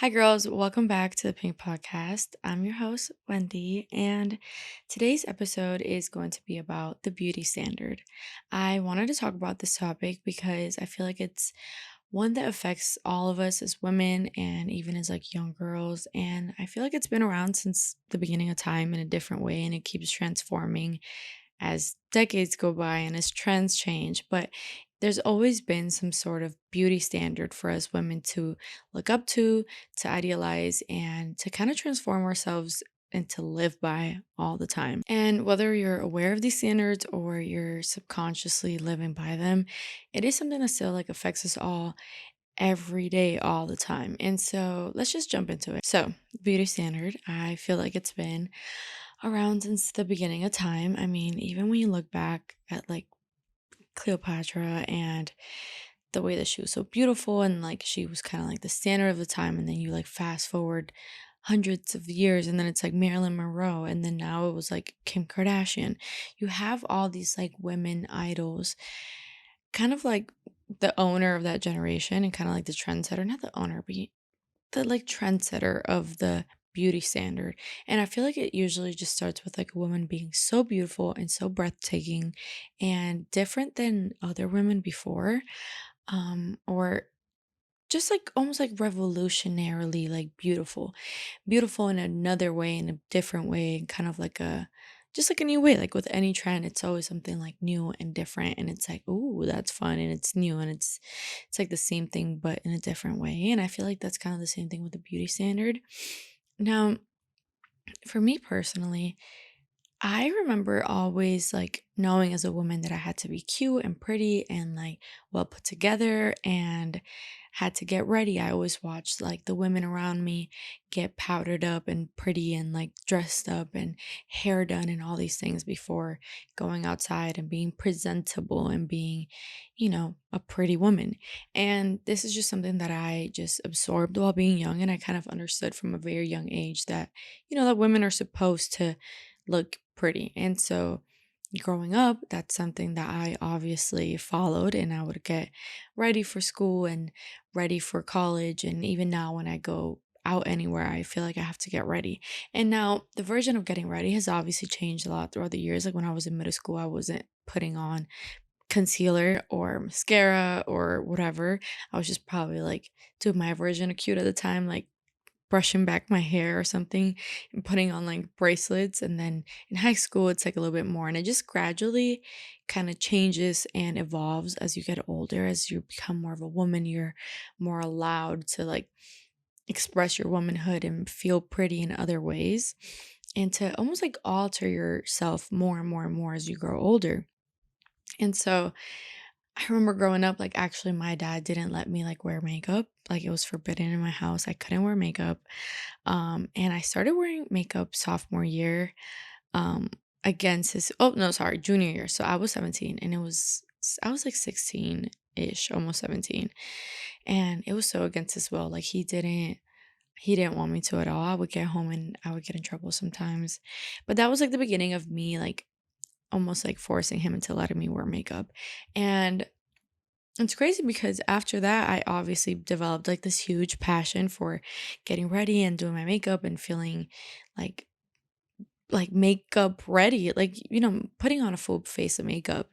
Hi, girls. Welcome back to the Pink Podcast. I'm your host, Wendy, and today's episode is going to be about the beauty standard. I wanted to talk about this topic because I feel like it's one that affects all of us as women and even as like young girls. And I feel like it's been around since the beginning of time in a different way and it keeps transforming as decades go by and as trends change, but there's always been some sort of beauty standard for us women to look up to idealize, and to kind of transform ourselves and to live by all the time. And whether you're aware of these standards or you're subconsciously living by them, it is something that still like affects us all every day, all the time. And so let's just jump into it. So, beauty standard, I feel like it's been around since the beginning of time. I mean, even when you look back at like Cleopatra and the way that she was so beautiful and like she was kind of like the standard of the time, and then you like fast forward hundreds of years and then it's like Marilyn Monroe, and then now it was like Kim Kardashian. You have all these like women idols, kind of like the owner of that generation and kind of like the trendsetter, not the owner, but the like trendsetter of the beauty standard. And I feel like it usually just starts with like a woman being so beautiful and so breathtaking and different than other women before. Or just like almost like revolutionarily like beautiful in another way, in a different way, and kind of like a just like a new way. Like with any trend, it's always something like new and different, and it's like, ooh, that's fun, and it's new, and it's like the same thing but in a different way. And I feel like that's kind of the same thing with the beauty standard. Now, for me personally, I remember always like knowing as a woman that I had to be cute and pretty and like well put together and had to get ready. I always watched like the women around me get powdered up and pretty and like dressed up and hair done and all these things before going outside and being presentable and being, a pretty woman. And this is just something that I just absorbed while being young, and I kind of understood from a very young age that, that women are supposed to look pretty. And so growing up, that's something that I obviously followed, and I would get ready for school and ready for college. And even now, when I go out anywhere, I feel like I have to get ready. And now the version of getting ready has obviously changed a lot throughout the years. Like when I was in middle school, I wasn't putting on concealer or mascara or whatever. I was just probably like doing my version of cute at the time, like brushing back my hair or something and putting on like bracelets. And then in high school, it's like a little bit more. And it just gradually kind of changes and evolves as you get older. As you become more of a woman, you're more allowed to like express your womanhood and feel pretty in other ways, and to almost like alter yourself more and more and more as you grow older. And so I remember growing up, like actually my dad didn't let me like wear makeup. Like it was forbidden in my house. I couldn't wear makeup. And I started wearing makeup sophomore year, um, against his, oh no, sorry, junior year. So I was 17 and I was like 16-ish, almost 17. And it was so against his will. Like he didn't want me to at all. I would get home and I would get in trouble sometimes. But that was like the beginning of me like almost like forcing him into letting me wear makeup. And it's crazy because after that, I obviously developed like this huge passion for getting ready and doing my makeup and feeling like makeup ready. Like, putting on a full face of makeup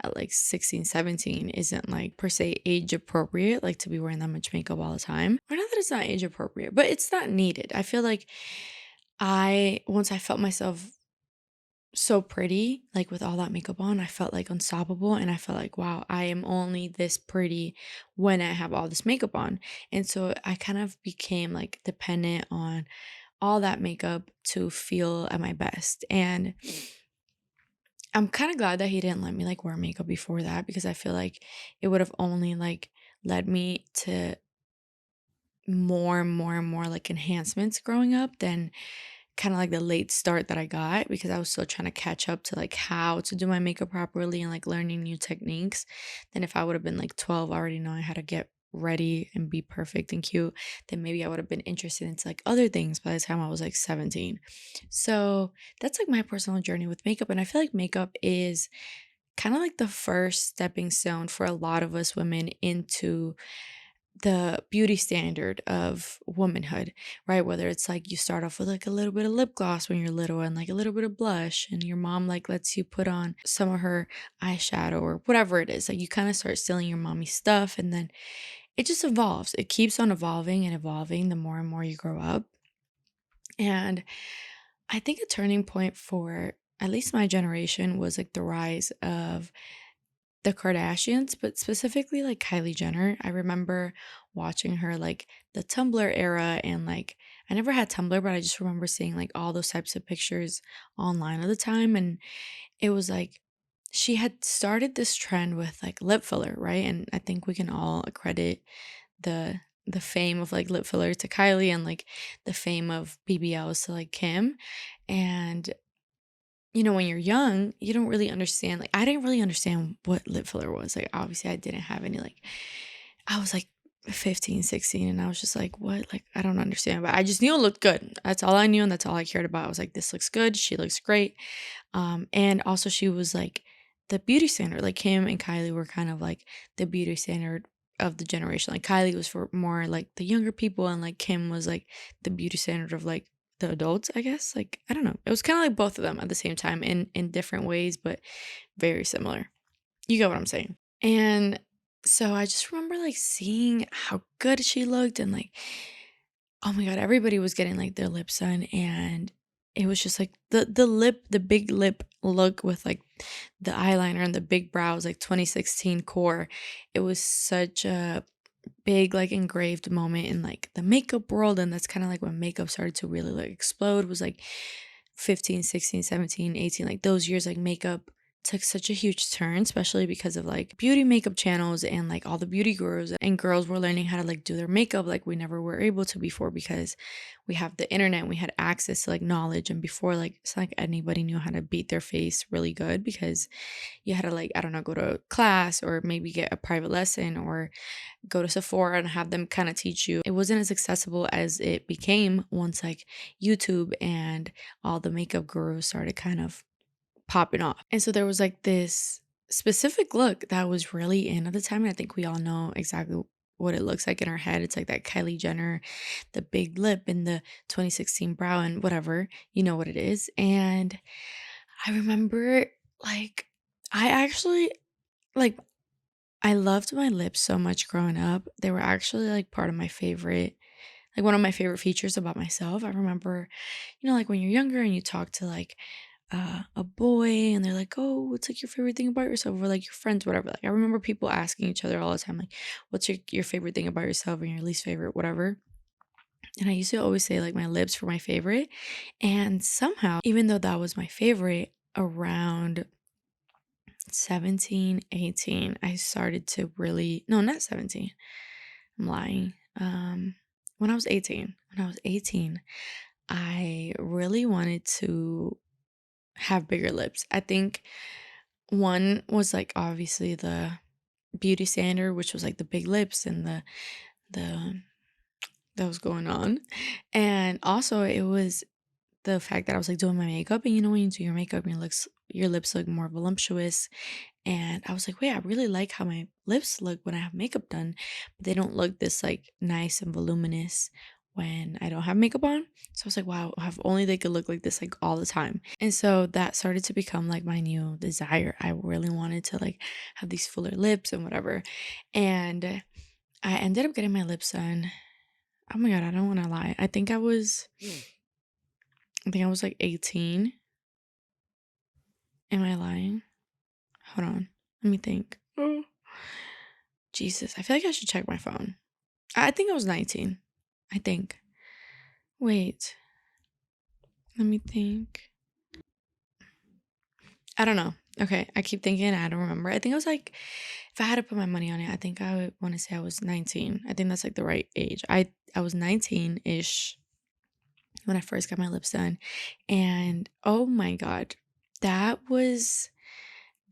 at like 16, 17 isn't like per se age appropriate, like to be wearing that much makeup all the time. Or not that it's not age appropriate, but it's not needed. I feel like once I felt myself so pretty, like with all that makeup on, I felt like unstoppable. And I felt like, wow, I am only this pretty when I have all this makeup on. And so I kind of became like dependent on all that makeup to feel at my best. And I'm kind of glad that he didn't let me like wear makeup before that, because I feel like it would have only like led me to more and more and more like enhancements growing up than kind of like the late start that I got, because I was still trying to catch up to like how to do my makeup properly and like learning new techniques. Then if I would have been like 12 already knowing how to get ready and be perfect and cute, then maybe I would have been interested into like other things by the time I was like 17. So that's like my personal journey with makeup. And I feel like makeup is kind of like the first stepping stone for a lot of us women into the beauty standard of womanhood, right? Whether it's like you start off with like a little bit of lip gloss when you're little and like a little bit of blush, and your mom like lets you put on some of her eyeshadow or whatever it is. Like you kind of start stealing your mommy's stuff, and then it just evolves. It keeps on evolving and evolving the more and more you grow up. And I think a turning point for at least my generation was like the rise of the Kardashians, but specifically like Kylie Jenner. I remember watching her like the Tumblr era, and like I never had Tumblr, but I just remember seeing like all those types of pictures online at the time. And it was like she had started this trend with like lip filler, right? And I think we can all accredit the the fame of like lip filler to Kylie, and like the fame of BBLs to like Kim. And when you're young, you don't really understand. Like, I didn't really understand what lip filler was. Like, obviously, I didn't have any, like, I was like 15, 16, and I was just like, what? Like, I don't understand. But I just knew it looked good. That's all I knew, and that's all I cared about. I was like, this looks good. She looks great. And also, she was like the beauty standard. Like, Kim and Kylie were kind of like the beauty standard of the generation. Like, Kylie was for more like the younger people, and like Kim was like the beauty standard of like the adults, I guess. Like, I don't know. It was kind of like both of them at the same time in different ways, but very similar. You get what I'm saying? And so I just remember like seeing how good she looked, and like, oh my god, everybody was getting like their lips done, and it was just like the big lip look with like the eyeliner and the big brows, like 2016 core. It was such a big like engraved moment in like the makeup world, and that's kind of like when makeup started to really like explode, was like 15, 16, 17, 18, like those years. Like makeup took such a huge turn, especially because of like beauty makeup channels, and like all the beauty gurus and girls were learning how to like do their makeup like we never were able to before, because we have the internet, we had access to like knowledge. And before, like it's not like anybody knew how to beat their face really good, because you had to like, I don't know, go to class or maybe get a private lesson or go to Sephora and have them kind of teach you. It wasn't as accessible as it became once like YouTube and all the makeup gurus started kind of popping off. And so there was like this specific look that was really in at the time. And I think we all know exactly what it looks like in our head. It's like that Kylie Jenner, the big lip and the 2016 brow and whatever, you know what it is. And I remember like, I actually like I loved my lips so much growing up. They were actually like part of my favorite, like one of my favorite features about myself. I remember, like when you're younger and you talk to like a boy and they're like, oh, what's like your favorite thing about yourself? Or like your friends, whatever. Like I remember people asking each other all the time, like, what's your favorite thing about yourself and your least favorite, whatever. And I used to always say like my lips were my favorite. And somehow, even though that was my favorite, around 17, 18, I started to really, no, not 17. I'm lying. When I was 18, I really wanted to have bigger lips. I think one was like obviously the beauty standard, which was like the big lips and the that was going on. And also it was the fact that I was like doing my makeup, and when you do your makeup, your lips look more voluptuous. And I was like, wait, I really like how my lips look when I have makeup done, but they don't look this like nice and voluminous when I don't have makeup on. So I was like, wow, if only they could look like this like all the time. And so that started to become like my new desire. I really wanted to like have these fuller lips and whatever. And I ended up getting my lips done. Oh my god, I don't want to lie. I think I was like 18. Am I lying? Hold on. Let me think. Oh, Jesus. I feel like I should check my phone. I think I was 19. I think. Wait. Let me think. I don't know. Okay. I keep thinking. I don't remember. I think I was like, if I had to put my money on it, I think I would want to say I was 19. I think that's like the right age. I was 19 ish when I first got my lips done. And oh my God, that was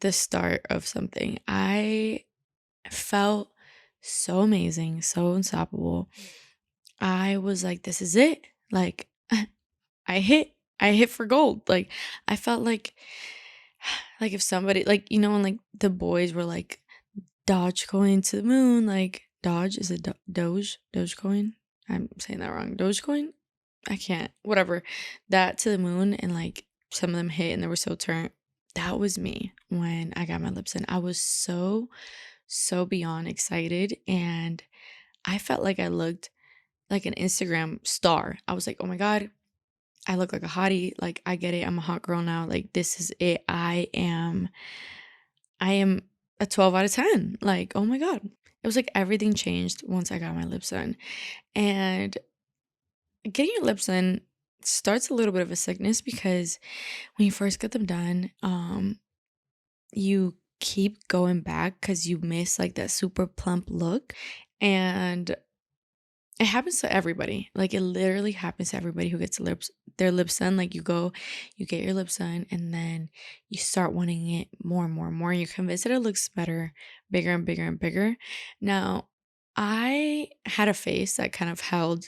the start of something. I felt so amazing, so unstoppable. I was like, this is it. Like, I hit for gold. Like, I felt like if somebody, like, when like the boys were like, Dodge going to the moon, like, Dodge, is it Dogecoin? I'm saying that wrong. Dogecoin? I can't. Whatever. That to the moon, and like some of them hit and they were so turned. That was me when I got my lips in. I was so beyond excited, and I felt like I looked like an Instagram star. I was like, "Oh my god, I look like a hottie. Like I get it. I'm a hot girl now. Like this is it. I am a 12 out of 10. Like, oh my god." It was like everything changed once I got my lips done. And getting your lips done starts a little bit of a sickness because when you first get them done, you keep going back because you miss like that super plump look. And it happens to everybody. Like it literally happens to everybody who gets their lips done. Like you get your lips done, and then you start wanting it more and more and more. You're convinced that it looks better, bigger and bigger and bigger. Now, I had a face that kind of held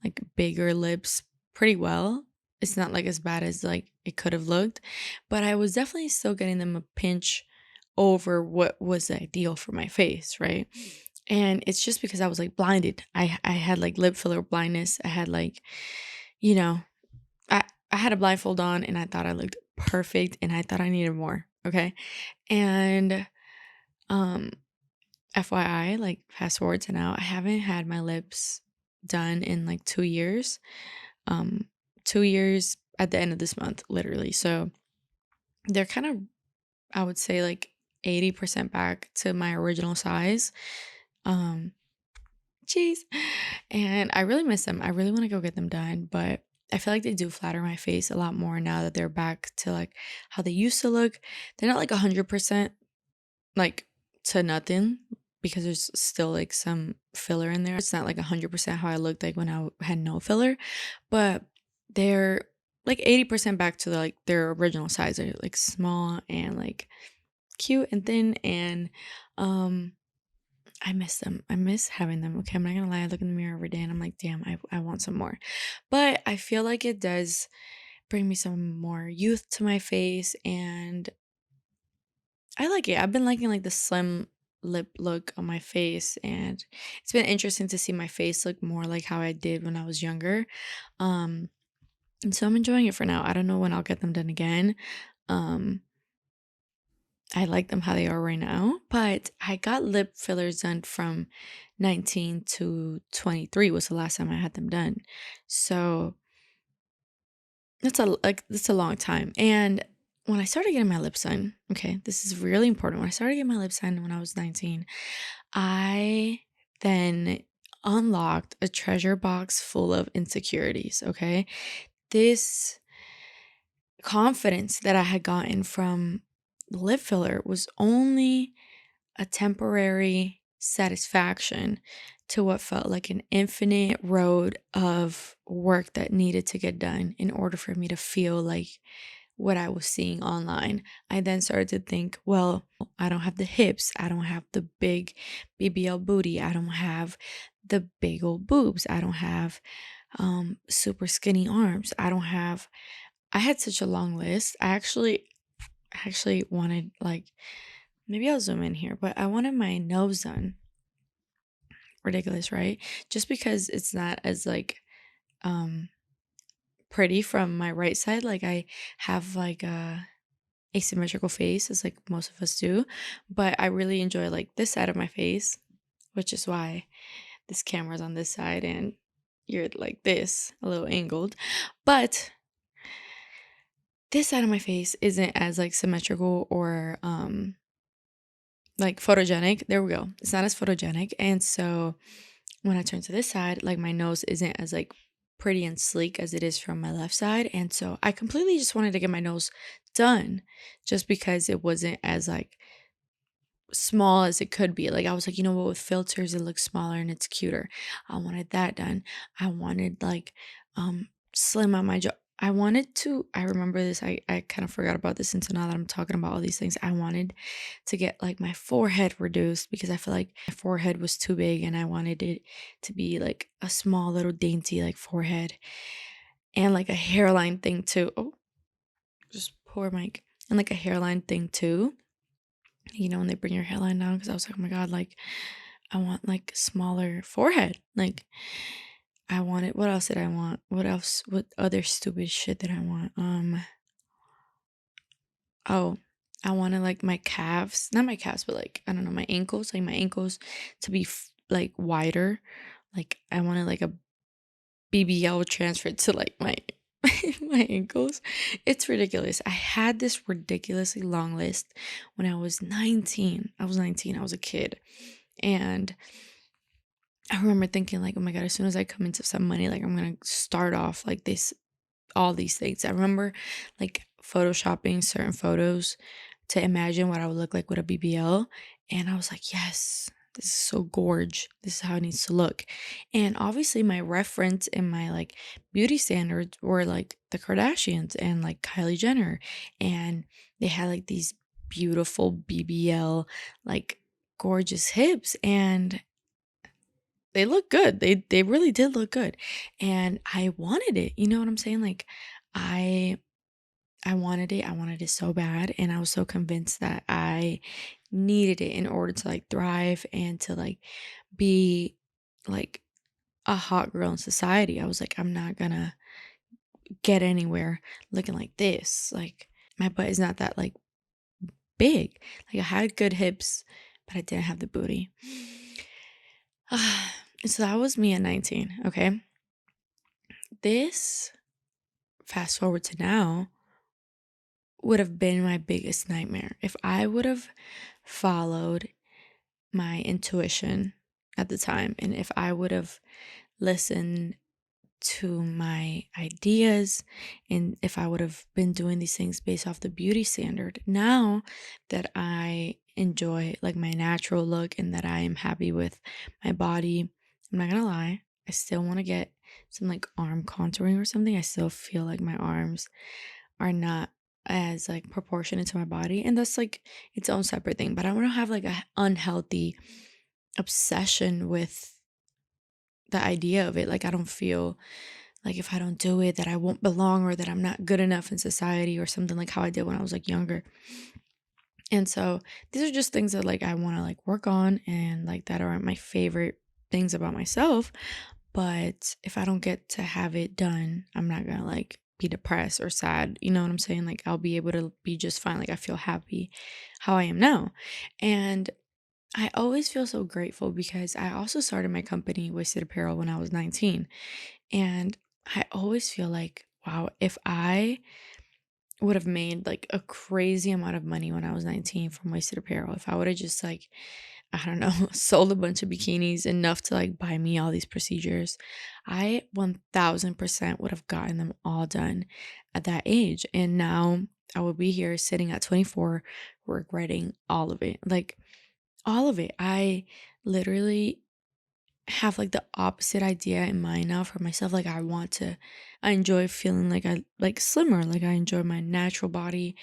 like bigger lips pretty well. It's not like as bad as like it could have looked, but I was definitely still getting them a pinch over what was ideal for my face, right? And it's just because I was like blinded. I had like lip filler blindness. I had like, you know, I I had a blindfold on and I thought I looked perfect and I thought I needed more. Okay. And um FYI, like fast forward to now, I haven't had my lips done in like 2 years. Um 2 years at the end of this month, literally. So they're kind of, I would say, like 80% back to my original size. Um Jeez. And I really miss them. I really want to go get them done, but I feel like they do flatter my face a lot more now that they're back to like how they used to look. They're not like 100% like to nothing because there's still like some filler in there. It's not like 100% how I looked like when I had no filler, but they're like 80% back to like their original size. They're like small and like cute and thin, and um I miss them. I miss having them. Okay, I'm not gonna lie. I look in the mirror every day and I'm like, damn, I want some more. But I feel like it does bring me some more youth to my face, and I like it. I've been liking like the slim lip look on my face, and it's been interesting to see my face look more like how I did when I was younger. Um, and so I'm enjoying it for now. I don't know when I'll get them done again. Um, I like them how they are right now, but I got lip fillers done from 19 to 23 was the last time I had them done. So that's a long time. And when I started getting my lips done, okay, this is really important. When I started getting my lips done when I was 19, I then unlocked a treasure box full of insecurities, okay? This confidence that I had gotten from the lip filler was only a temporary satisfaction to what felt like an infinite road of work that needed to get done in order for me to feel like what I was seeing online. I then started to think, well, I don't have the hips, I don't have the big BBL booty, I don't have the big old boobs, I don't have super skinny arms, I had such a long list. I actually wanted like, maybe I'll zoom in here, but I wanted my nose done. Ridiculous, right? Just because it's not as like um pretty from my right side. Like I have like a asymmetrical face as like most of us do, but I really enjoy like this side of my face, which is why this camera's on this side and you're like this, a little angled. But this side of my face isn't as like symmetrical or like photogenic. There we go. It's not as photogenic. And so when I turn to this side, like my nose isn't as like pretty and sleek as it is from my left side. And so I completely just wanted to get my nose done just because it wasn't as like small as it could be. Like I was like, you know what, with filters it looks smaller and it's cuter. I wanted that done. I wanted like slim on my jaw. I remember this, I kind of forgot about this until now that I'm talking about all these things. I wanted to get like my forehead reduced because I feel like my forehead was too big and I wanted it to be like a small little dainty like forehead, and like a hairline thing too. Oh, just poor mic. And like a hairline thing too, when they bring your hairline down, because I was like, oh my god, like I want like smaller forehead. Like I wanted, what else did I want? What else? What other stupid shit did I want? Oh, I wanted like my calves, not my calves, but like I don't know, my ankles to be like wider. Like I wanted like a BBL transferred to like my my ankles. It's ridiculous. I had this ridiculously long list when I was 19. I was 19. I was a kid. And I remember thinking like, oh my God, as soon as I come into some money, like I'm gonna start off like this, all these things. I remember like photoshopping certain photos to imagine what I would look like with a BBL. And I was like, yes, this is so gorge. This is how it needs to look. And obviously my reference and my like beauty standards were like the Kardashians and like Kylie Jenner. And they had like these beautiful BBL, like gorgeous hips. And they look good. They really did look good. And I wanted it. You know what I'm saying? Like I I wanted it. I wanted it so bad. And I was so convinced that I needed it in order to like thrive and to like be like a hot girl in society. I was like, I'm not gonna get anywhere looking like this. Like my butt is not that like big. Like I had good hips, but I didn't have the booty. So that was me at 19. Okay. This, fast forward to now, would have been my biggest nightmare. If I would have followed my intuition at the time, and if I would have listened to my ideas, and if I would have been doing these things based off the beauty standard, now that I enjoy like my natural look and that I am happy with my body, I'm not gonna lie, I still want to get some like arm contouring or something. I still feel like my arms are not as like proportionate to my body, and that's like its own separate thing. But I want to have like a unhealthy obsession with the idea of it. Like I don't feel like if I don't do it that I won't belong or that I'm not good enough in society or something, like how I did when I was like younger. And so these are just things that like I want to like work on, and like that aren't my favorite things about myself. But if I don't get to have it done, I'm not gonna like be depressed or sad. You know what I'm saying? Like I'll be able to be just fine. Like I feel happy how I am now. And I always feel so grateful because I also started my company, Wasted Apparel, when I was 19. And I always feel like, wow, if I would have made like a crazy amount of money when I was 19 from Wasted Apparel, if I would have just like, I don't know, sold a bunch of bikinis enough to like buy me all these procedures, I 1000% would have gotten them all done at that age. And now I would be here sitting at 24 regretting all of it. Like all of it. I literally have like the opposite idea in mind now for myself. Like I enjoy feeling like I like slimmer. Like I enjoy my natural body.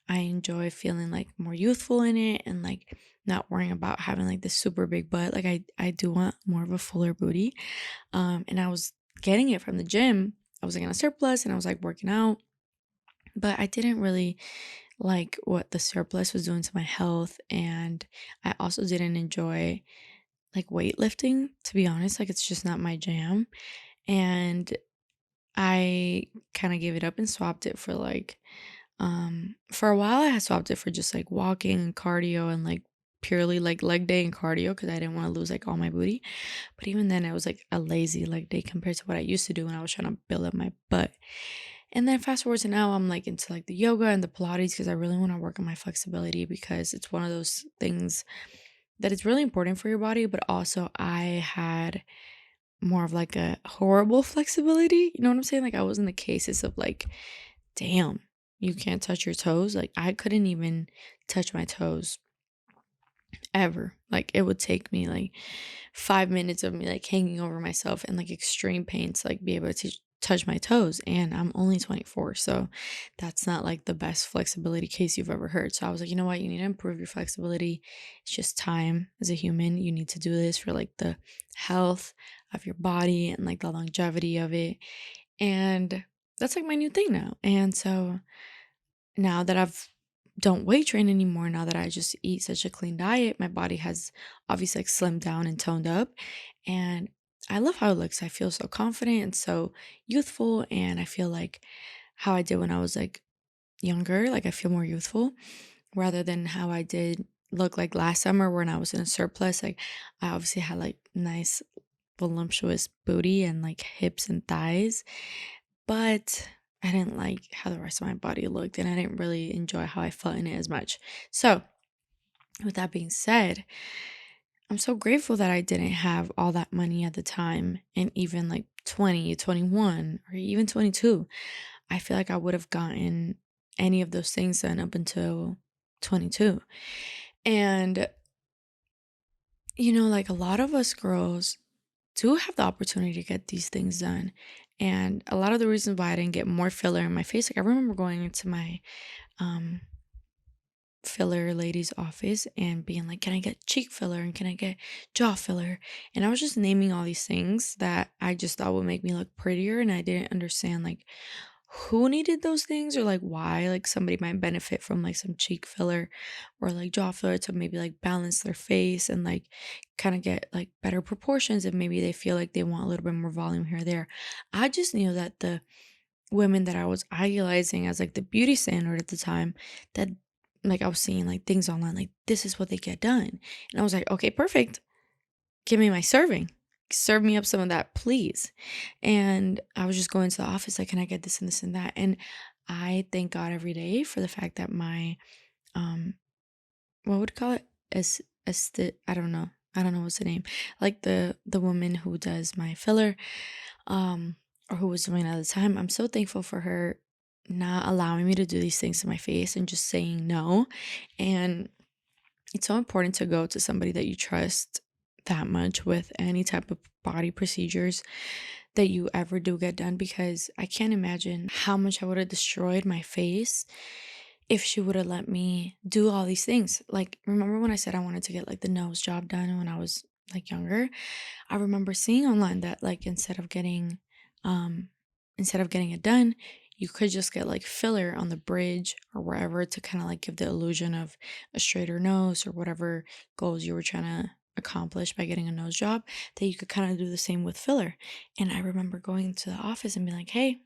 I enjoy feeling like more youthful in it and like not worrying about having like this super big butt. Like I do want more of a fuller booty. And I was getting it from the gym. I was like on a surplus and I was like working out, but I didn't really like what the surplus was doing to my health, and I also didn't enjoy like weightlifting, to be honest. Like it's just not my jam. And I kind of gave it up and swapped it for like for a while I had swapped it for just like walking and cardio and like purely like leg day and cardio because I didn't want to lose like all my booty. But even then it was like a lazy leg day compared to what I used to do when I was trying to build up my butt. And then fast forward to now, I'm like into like the yoga and the Pilates because I really want to work on my flexibility because it's one of those things that it's really important for your body, but also I had more of like a horrible flexibility. You know what I'm saying? Like I was in the cases of like, damn, you can't touch your toes. Like I couldn't even touch my toes ever. Like it would take me like 5 minutes of me like hanging over myself in like extreme pain to like be able to touch my toes. And I'm only 24, so that's not like the best flexibility case you've ever heard. So I was like, you know what, you need to improve your flexibility. It's just time. As a human, you need to do this for like the health of your body and like the longevity of it. And that's like my new thing now. And so now that I've don't weight train anymore now that I just eat such a clean diet. My body has obviously like slimmed down and toned up. And I love how it looks. I feel so confident and so youthful. And I feel like how I did when I was like younger, like I feel more youthful rather than how I did look like last summer when I was in a surplus. Like I obviously had like nice voluptuous booty and like hips and thighs, but I didn't like how the rest of my body looked and I didn't really enjoy how I felt in it as much. So, with that being said, I'm so grateful that I didn't have all that money at the time and even like 20, 21, or even 22. I feel like I would have gotten any of those things done up until 22. And, like a lot of us girls do have the opportunity to get these things done. And a lot of the reasons why I didn't get more filler in my face, like I remember going into my um filler lady's office and being like, can I get cheek filler and can I get jaw filler? And I was just naming all these things that I just thought would make me look prettier. And I didn't understand like who needed those things or like why like somebody might benefit from like some cheek filler or like jaw filler to maybe like balance their face and like kind of get like better proportions and maybe they feel like they want a little bit more volume here or there. I just knew that the women that I was idealizing as like the beauty standard at the time, that like I was seeing like things online like this is what they get done. And I was like, okay, perfect. Give me my serving. Serve me up some of that, please. And I was just going to the office like, can I get this and this and that? And I thank God every day for the fact that my um what would you call it? As I don't know. I don't know what's the name. Like the woman who does my filler, um, or who was doing it at the time. I'm so thankful for her not allowing me to do these things to my face and just saying no. And it's so important to go to somebody that you trust that much with any type of body procedures that you ever do get done because I can't imagine how much I would have destroyed my face if she would have let me do all these things. Like, remember when I said I wanted to get like the nose job done when I was like younger? I remember seeing online that like um instead of getting it done, you could just get like filler on the bridge or wherever to kind of like give the illusion of a straighter nose or whatever goals you were trying to accomplish by getting a nose job, that you could kind of do the same with filler. And I remember going to the office and being like, "Hey,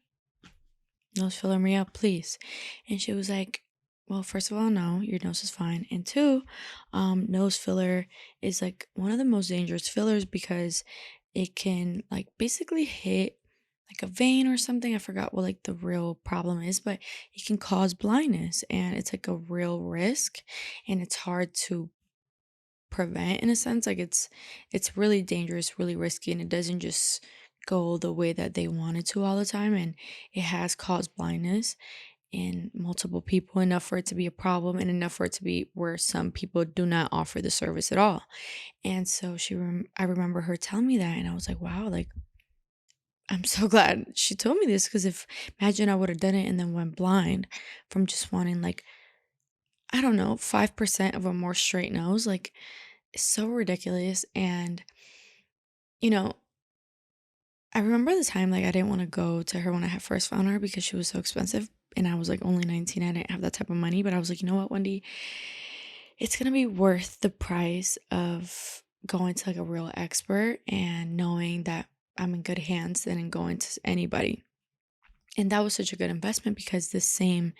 nose filler me up, please." And she was like, well, first of all, no, your nose is fine. And two, nose filler is like one of the most dangerous fillers because it can like basically hit like a vein or something. I forgot what like the real problem is, but it can cause blindness and it's like a real risk and it's hard to prevent in a sense. Like it's really dangerous, really risky, and it doesn't just go the way that they want it to all the time. And it has caused blindness in multiple people, enough for it to be a problem and enough for it to be where some people do not offer the service at all. And so I remember her telling me that and I was like, wow, like I'm so glad she told me this because if imagine I would have done it and then went blind from just wanting like I don't know 5% of a more straight nose, like it's so ridiculous. And you know, I remember the time like I didn't want to go to her when I had first found her because she was so expensive and I was like only 19. I didn't have that type of money, but I was like, you know what, Wendy, it's gonna be worth the price of going to like a real expert and knowing that I'm in good hands than in going to anybody. And that was such a good investment because this same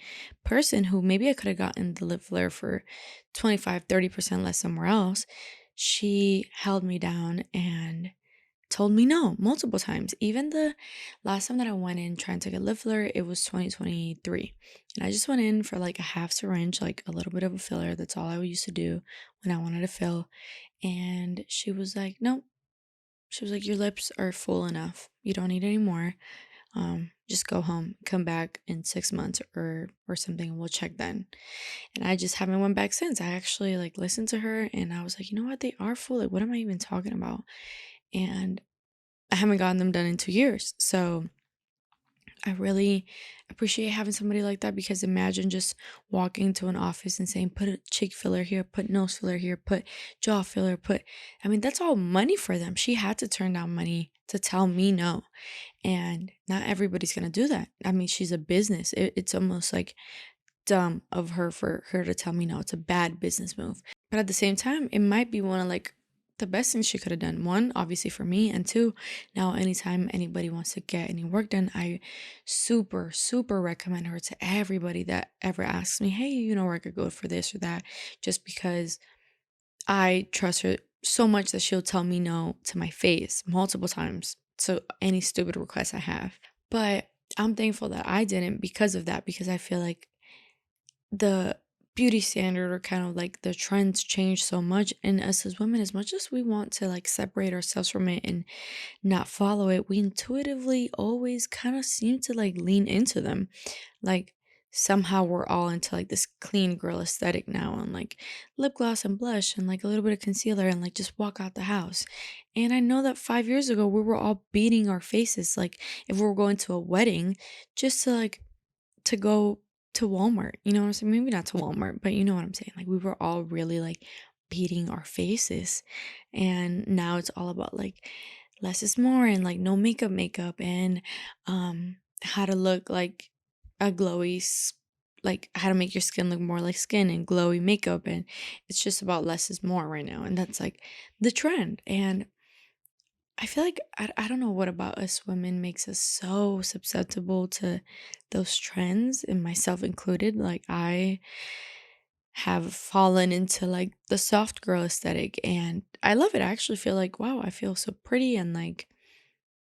person who maybe I could have gotten the lip flare for 25, 30% less somewhere else, she held me down and told me no multiple times. Even the last time that I went in trying to get lip filler, it was 2023. And I just went in for like a half syringe, like a little bit of a filler. That's all I used to do when I wanted to fill. And she was like, nope. She was like, your lips are full enough. You don't need any more. Just go home, come back in 6 months or something, and we'll check then. And I just haven't went back since. I actually like listened to her and I was like, you know what? They are full. Like, what am I even talking about? And I haven't gotten them done in 2 years. So I really appreciate having somebody like that because imagine just walking to an office and saying, put a cheek filler here, put nose filler here, put jaw filler, I mean, that's all money for them. She had to turn down money to tell me no. And not everybody's going to do that. I mean, she's a business. It's almost like dumb of her for her to tell me no. It's a bad business move. But at the same time, it might be one of like the best things she could have done. One, obviously for me, and two, now anytime anybody wants to get any work done, I super, super recommend her to everybody that ever asks me, hey, you know where I could go for this or that, just because I trust her so much that she'll tell me no to my face multiple times. So any stupid request I have. But I'm thankful that I didn't because of that, because I feel like the beauty standard or kind of like the trends change so much. And us as women, as much as we want to like separate ourselves from it and not follow it, we intuitively always kind of seem to like lean into them. Like somehow we're all into like this clean girl aesthetic now, and like lip gloss and blush and like a little bit of concealer and like just walk out the house. And I know that 5 years ago we were all beating our faces, like if we were going to a wedding, just to like to go to Walmart. You know what I'm saying? Maybe not to Walmart, but you know what I'm saying. Like we were all really like beating our faces. And now it's all about like less is more, and like no makeup and how to look like a like how to make your skin look more like skin and glowy makeup. And it's just about less is more right now. And that's like the trend. And I feel like I don't know what about us women makes us so susceptible to those trends, and myself included. Like I have fallen into like the soft girl aesthetic, and I love it. I actually feel like, wow, I feel so pretty and like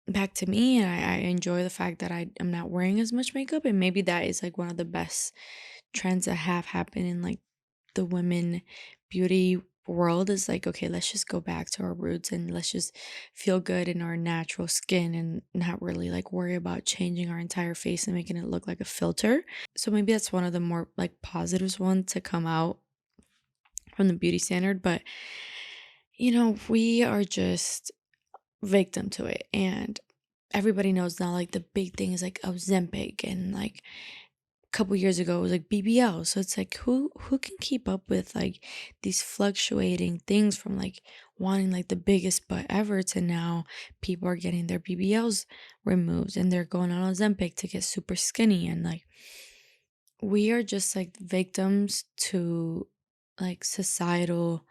back to me. And I enjoy the fact that I am not wearing as much makeup, and maybe that is like one of the best trends that have happened in like the women beauty world, is like, okay, let's just go back to our roots and let's just feel good in our natural skin and not really like worry about changing our entire face and making it look like a filter. So maybe that's one of the more like positives one to come out from the beauty standard. But we are just victim to it. And everybody knows now like the big thing is like Ozempic, and like couple years ago it was like BBL. So it's like who can keep up with like these fluctuating things from like wanting like the biggest butt ever to now people are getting their BBLs removed and they're going on Ozempic to get super skinny. And like we are just like victims to like societal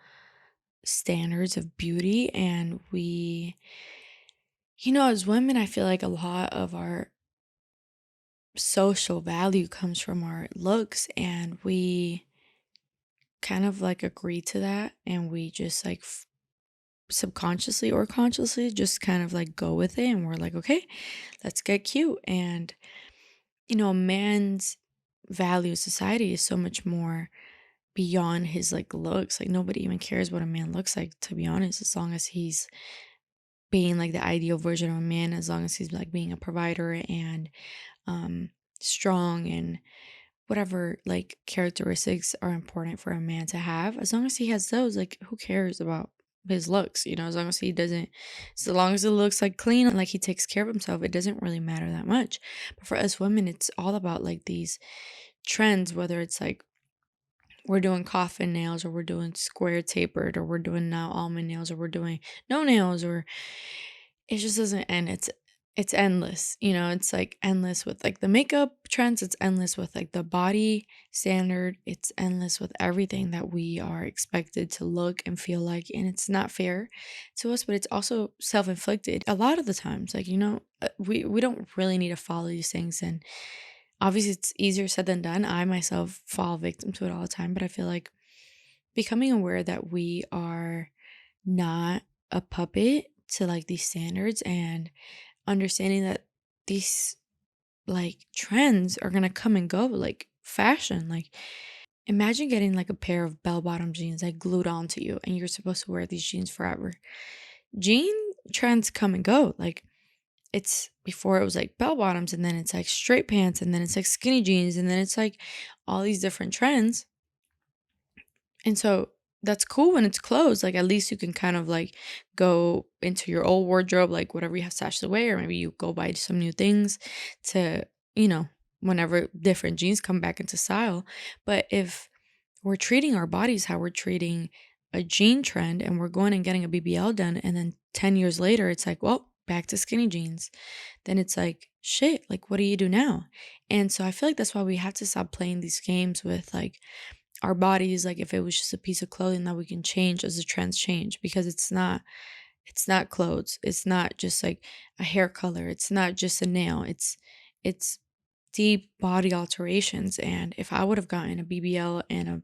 standards of beauty. And we, as women, I feel like a lot of our social value comes from our looks, and we kind of like agree to that, and we just like subconsciously or consciously just kind of like go with it, and we're like, okay, let's get cute. And a man's value in society is so much more beyond his like looks. Like nobody even cares what a man looks like, to be honest, as long as he's being like the ideal version of a man, as long as he's like being a provider and um strong, and whatever like characteristics are important for a man to have. As long as he has those, like who cares about his looks? As long as he doesn't, so long as it looks like clean and like he takes care of himself, it doesn't really matter that much. But for us women, it's all about like these trends, whether it's like we're doing coffin nails, or we're doing square tapered, or we're doing now almond nails, or we're doing no nails, or it just doesn't end. It's endless. It's like endless with like the makeup trends, it's endless with like the body standard, it's endless with everything that we are expected to look and feel like. And it's not fair to us, but it's also self-inflicted a lot of the times. Like, we don't really need to follow these things. And obviously it's easier said than done. I myself fall victim to it all the time, but I feel like becoming aware that we are not a puppet to like these standards, and understanding that these like trends are gonna come and go like fashion. Like imagine getting like a pair of bell-bottom jeans like glued onto you, and you're supposed to wear these jeans forever. Jean trends come and go. Like it's before it was like bell bottoms, and then it's like straight pants, and then it's like skinny jeans, and then it's like all these different trends. And so that's cool when it's clothes. Like at least you can kind of like go into your old wardrobe, like whatever you have stashed away, or maybe you go buy some new things to, whenever different jeans come back into style. But if we're treating our bodies how we're treating a jean trend, and we're going and getting a BBL done, and then 10 years later, it's like, well, back to skinny jeans, then it's like, shit, like, what do you do now? And so I feel like that's why we have to stop playing these games with like our bodies, like if it was just a piece of clothing that we can change as the trends change, because it's not clothes. It's not just like a hair color. It's not just a nail. It's deep body alterations. And if I would have gotten a BBL and a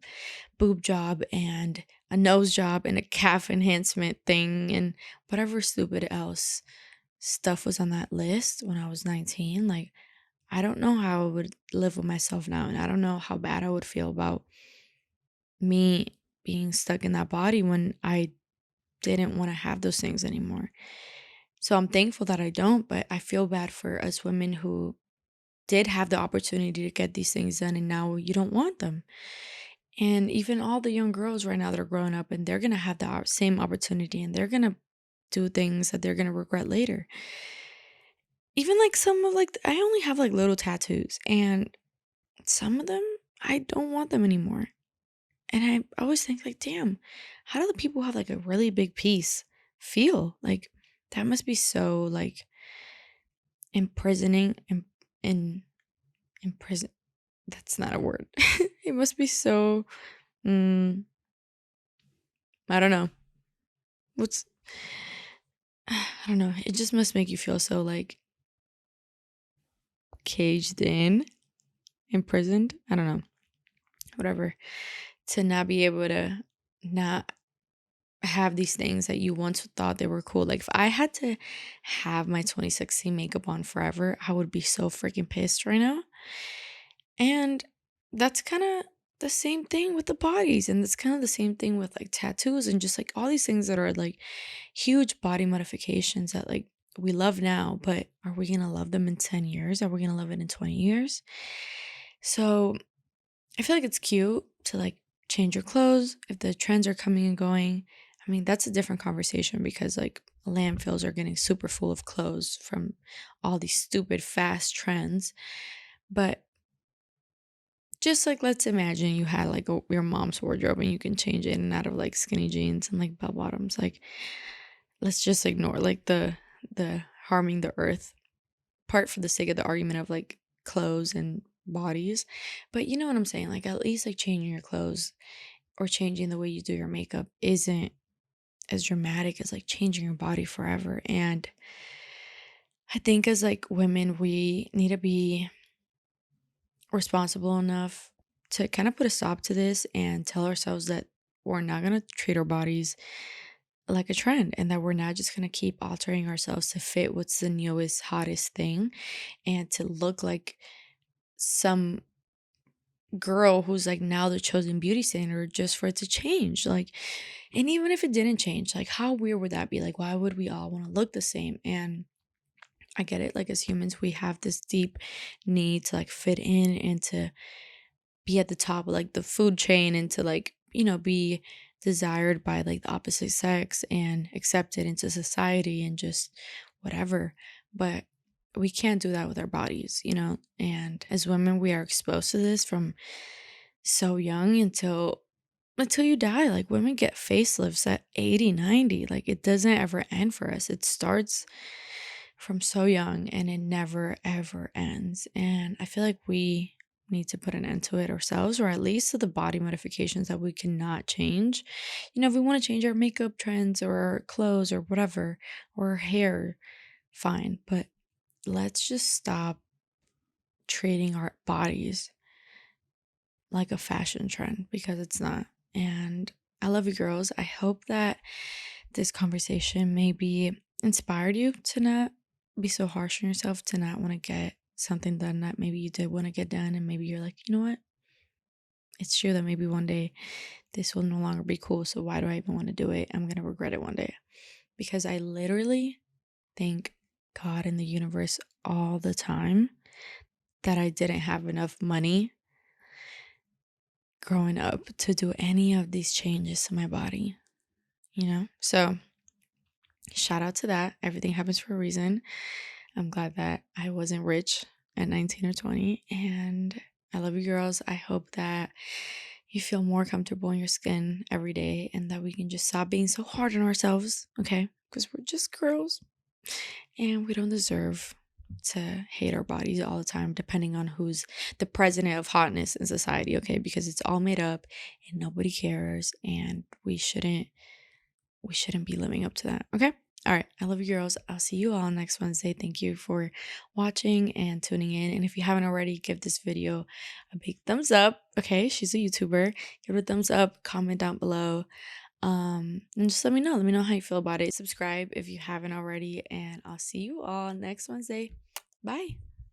boob job and a nose job and a calf enhancement thing and whatever stupid else stuff was on that list when I was 19, like I don't know how I would live with myself now, and I don't know how bad I would feel about me being stuck in that body when I didn't want to have those things anymore. So I'm thankful that I don't, but I feel bad for us women who did have the opportunity to get these things done and now you don't want them. And even all the young girls right now that are growing up and they're going to have the same opportunity and they're going to do things that they're going to regret later. Even like some of like I only have like little tattoos and some of them I don't want them anymore. And I always think like, damn, how do the people who have like a really big piece feel? Like that must be so like imprisoning in imprison that's not a word. It must be so mm, I don't know. What's I don't know. It just must make you feel so like caged in, imprisoned. I don't know. Whatever. To not be able to not have these things that you once thought they were cool. Like if I had to have my 2016 makeup on forever, I would be so freaking pissed right now. And that's kind of the same thing with the bodies, and it's kind of the same thing with like tattoos and just like all these things that are like huge body modifications that like we love now, but are we going to love them in 10 years? Are we going to love it in 20 years? So, I feel like it's cute to like change your clothes if the trends are coming and going. I mean, that's a different conversation because like landfills are getting super full of clothes from all these stupid fast trends. But just like let's imagine you had like your mom's wardrobe and you can change it in and out of like skinny jeans and like bell bottoms. Like let's just ignore like the harming the earth part for the sake of the argument of like clothes and bodies. But you know what I'm saying? Like at least like changing your clothes or changing the way you do your makeup isn't as dramatic as like changing your body forever. And I think as like women, we need to be responsible enough to kind of put a stop to this and tell ourselves that we're not going to treat our bodies like a trend and that we're not just going to keep altering ourselves to fit what's the newest, hottest thing and to look like some girl who's like now the chosen beauty standard just for it to change. Like, and even if it didn't change, like, how weird would that be? Like, why would we all want to look the same? And I get it. Like, as humans, we have this deep need to like fit in and to be at the top of like the food chain and to like, be desired by like the opposite sex and accepted into society and just whatever. But we can't do that with our bodies. And as women, we are exposed to this from so young until you die. Like women get facelifts at 80, 90. Like it doesn't ever end for us. It starts from so young and it never ever ends. And I feel like we need to put an end to it ourselves, or at least to the body modifications that we cannot change. If we want to change our makeup trends or our clothes or whatever, or our hair, fine. But let's just stop treating our bodies like a fashion trend because it's not. And I love you girls. I hope that this conversation maybe inspired you to not be so harsh on yourself, to not want to get something done that maybe you did want to get done. And maybe you're like, you know what? It's true that maybe one day this will no longer be cool. So why do I even want to do it? I'm going to regret it one day. Because I literally thank God and the universe all the time that I didn't have enough money growing up to do any of these changes to my body. So shout out to that. Everything happens for a reason. I'm glad that I wasn't rich at 19 or 20. And I love you girls. I hope that you feel more comfortable in your skin every day and that we can just stop being so hard on ourselves, okay? Because we're just girls. And we don't deserve to hate our bodies all the time, depending on who's the president of hotness in society, okay? Because it's all made up and nobody cares, and we shouldn't be living up to that, okay? All right, I love you girls. I'll see you all next Wednesday. Thank you for watching and tuning in. And if you haven't already, give this video a big thumbs up. Okay, she's a YouTuber. Give it a thumbs up, comment down below. And just let me know how you feel about it. Subscribe if you haven't already, and I'll see you all next Wednesday. Bye.